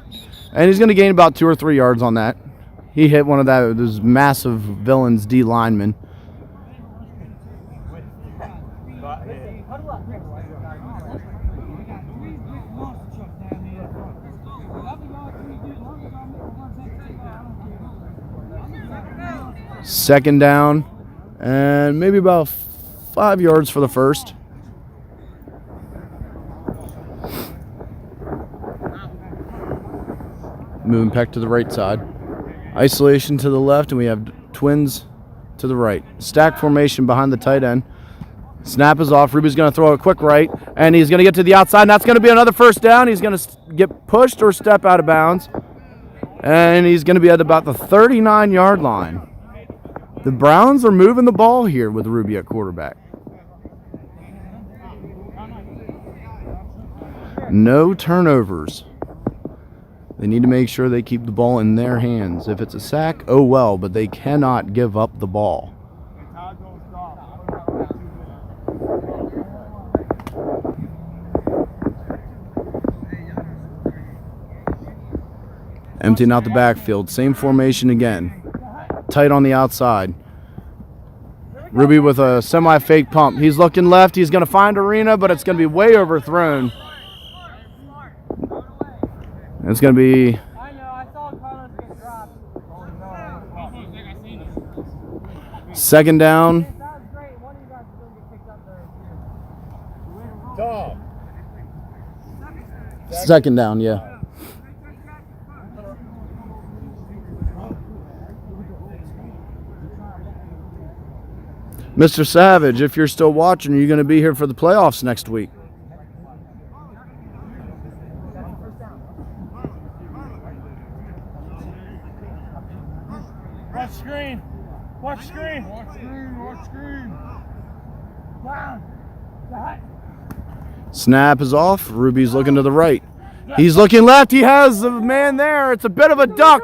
And he's going to gain about 2 or 3 yards on that. He hit one of those massive villains D linemen. Second down, and maybe about 5 yards for the first. Moving Peck to the right side. Isolation to the left, and we have Twins to the right. Stack formation behind the tight end. Snap is off. Ruby's going to throw a quick right, and he's going to get to the outside, and that's going to be another first down. He's going to get pushed or step out of bounds, and he's going to be at about the 39-yard line. The Browns are moving the ball here with Ruby at quarterback. No turnovers. They need to make sure they keep the ball in their hands. If it's a sack, oh well, but they cannot give up the ball. Emptying out the backfield. Same formation again. Tight on the outside. Ruby with a semi-fake pump. He's looking left. He's going to find Arena, but it's going to be way overthrown. It's going to be... I know, I saw Carlos get dropped. Second down. That was great. One of you guys is going to get picked up there. Second down, yeah. Mr. Savage, if you're still watching, are you going to be here for the playoffs next week? Watch screen. Watch screen. Watch screen. Watch screen. Down. Snap is off. Ruby's looking to the right. He's looking left. He has the man there. It's a bit of a duck.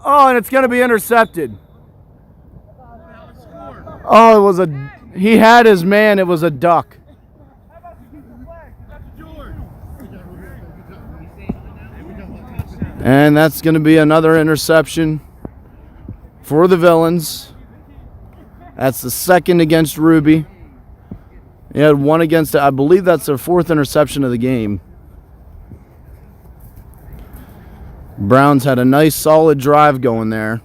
Oh, and it's going to be intercepted. Oh, it was a... He had his man. It was a duck. And that's going to be another interception for the Villains. That's the second against Ruby. He had one against, I believe that's their fourth interception of the game. Browns had a nice solid drive going there.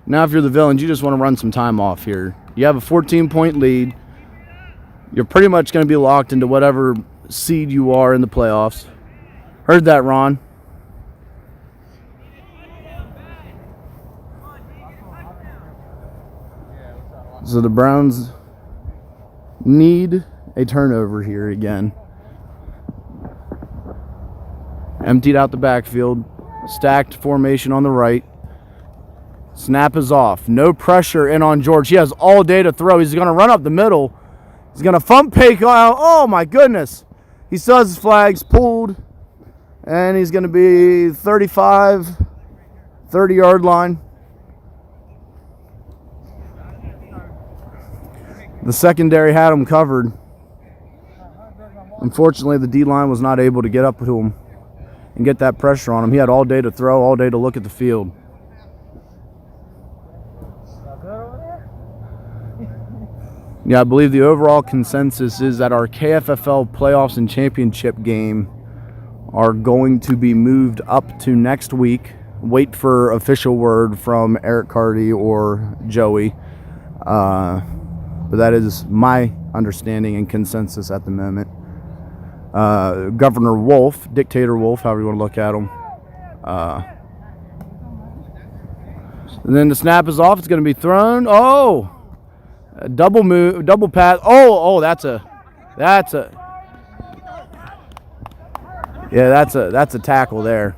Now if you're the Villains, you just want to run some time off here. You have a 14-point lead. You're pretty much going to be locked into whatever seed you are in the playoffs. Heard that, Ron. So the Browns need a turnover here again. Emptied out the backfield. Stacked formation on the right. Snap is off. No pressure in on George. He has all day to throw. He's going to run up the middle. He's going to thump fake out. Oh, my goodness. He still has his flags pulled. And he's going to be 35, 30-yard line. The secondary had him covered. Unfortunately, the D-line was not able to get up to him and get that pressure on him. He had all day to throw, all day to look at the field. Yeah, I believe the overall consensus is that our KFFL playoffs and championship game are going to be moved up to next week. Wait for official word from Eric Carty or Joey. But that is my understanding and consensus at the moment. Governor Wolf, Dictator Wolf, however you want to look at him. And then the snap is off. It's going to be thrown. Oh! A double move, double pass. Oh, that's a tackle there.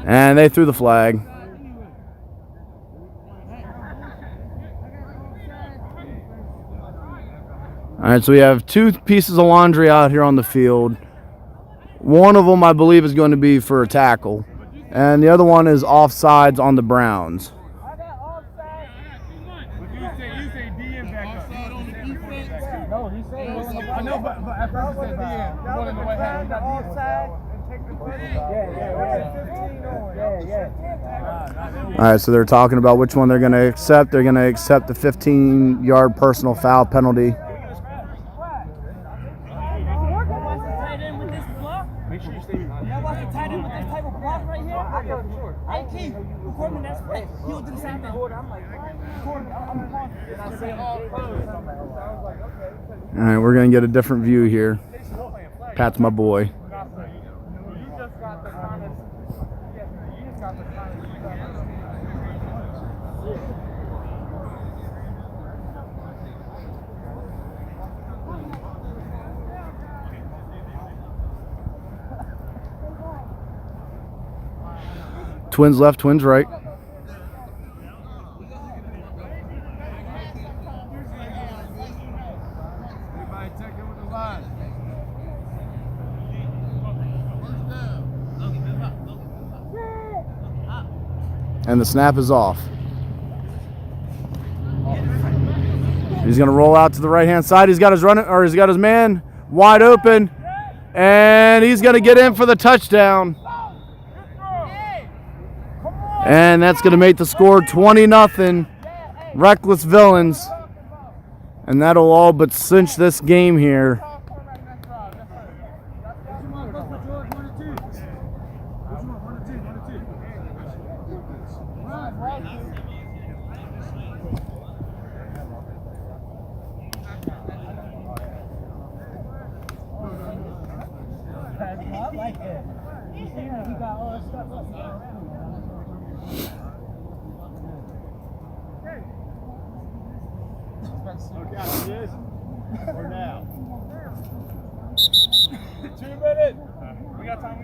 And they threw the flag. All right, so we have two pieces of laundry out here on the field. One of them, I believe, is going to be for a tackle, and the other one is offsides on the Browns. I know, but at first you said DM. You wanted to wait half. You got offside and take the play. Yeah. All right, so they're talking about which one they're going to accept. They're going to accept the 15-yard personal foul penalty. Make sure you stay behind. You watch the tight end with this type of block right here? Hey, Keith, record me that split. He'll do the same thing. All right, we're going to get a different view here. Pat's my boy. Twins left, Twins right. Everybody check in with the line. And the snap is off. He's going to roll out to the right-hand side. He's got his man wide open, and he's going to get in for the touchdown. And that's going to make the score 20-0. Wreckless Villains. And that'll all but cinch this game here. I like it. You see how he got all that stuff up. Okay, yes. Or now? 2 minutes. We got time.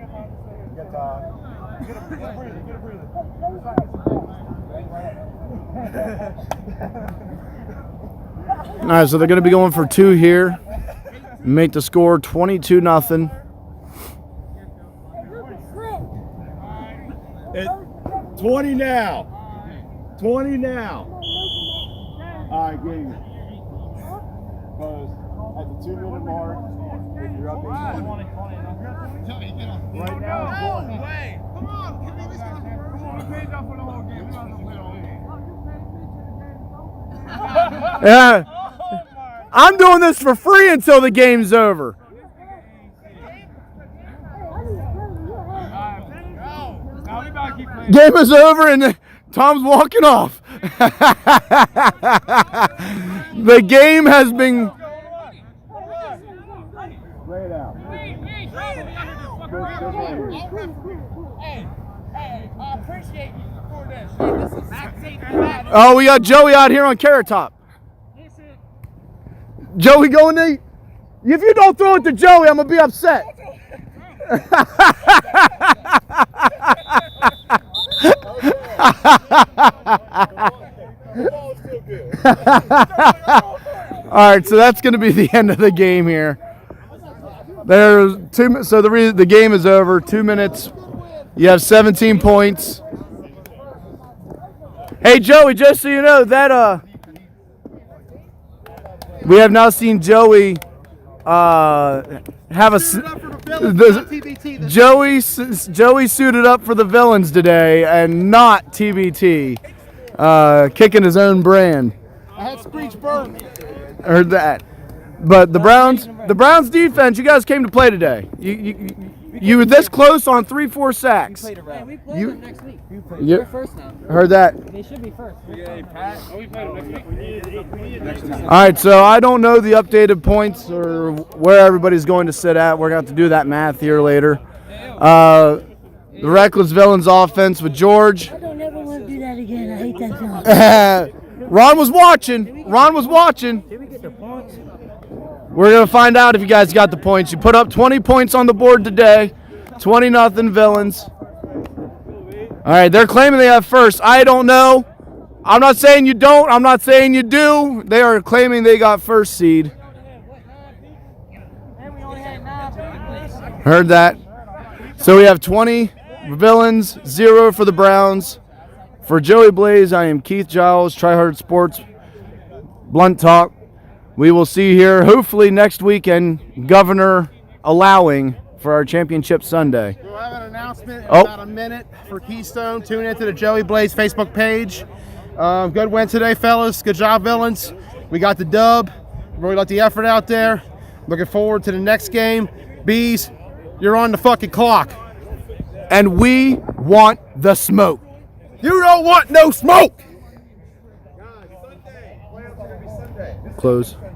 We got time. Get a breather. Get a breather. All right, so they're going to be going for 2 here. Make the score 22-0. It's 20 now. 20 now. All right, game. Because at the 2-minute mark, if you're up 8-20. Right now it's going. Wait, come on. Give me this one. Come on, page up for the whole game. We don't have to play the whole game. Yeah. I'm doing this for free until the game's over. Game is over and Tom's walking off. The game has been... Lay it out. Hey, I appreciate you for this. This is Max. Oh, we got Joey out here on Carrot Top. Joey going, Nate? If you don't throw it to Joey, I'm going to be upset. All right, so that's going to be the end of the game here. There's 2. So the game is over. 2 minutes. You have 17 points. Hey Joey, just so you know that we have now seen Joey have a Joey suited up for the Villains today and not TBT, kicking his own brand. I had Screech burn. I heard that. But the Browns defense, you guys came to play today. You were this close on 3-4 sacks. We play them next week. Yep. We're first now. Heard that. They should be first. All right, so I don't know the updated points or where everybody's going to sit at. We're going to have to do that math here later. The Wreckless Villains offense with George. I don't ever want to do that again. I hate that song. Ron was watching. Ron was watching. Did we get the points? We're going to find out if you guys got the points. You put up 20 points on the board today. 20-0 Villains. All right, they're claiming they have first. I don't know. I'm not saying you don't. I'm not saying you do. They are claiming they got first seed. Heard that. So we have 20 Villains, 0 for the Browns. For Joey Blaze, I am Keith Giles, Try Hard Sports, Blunt Talk. We will see you here hopefully next weekend, Governor allowing, for our Championship Sunday. We'll have an announcement in about a minute for Keystone. Tune into the Joey Blaze Facebook page. Good win today, fellas. Good job, Villains. We got the dub. Really like the effort out there. Looking forward to the next game. Bees, you're on the fucking clock. And we want the smoke. You don't want no smoke! Close.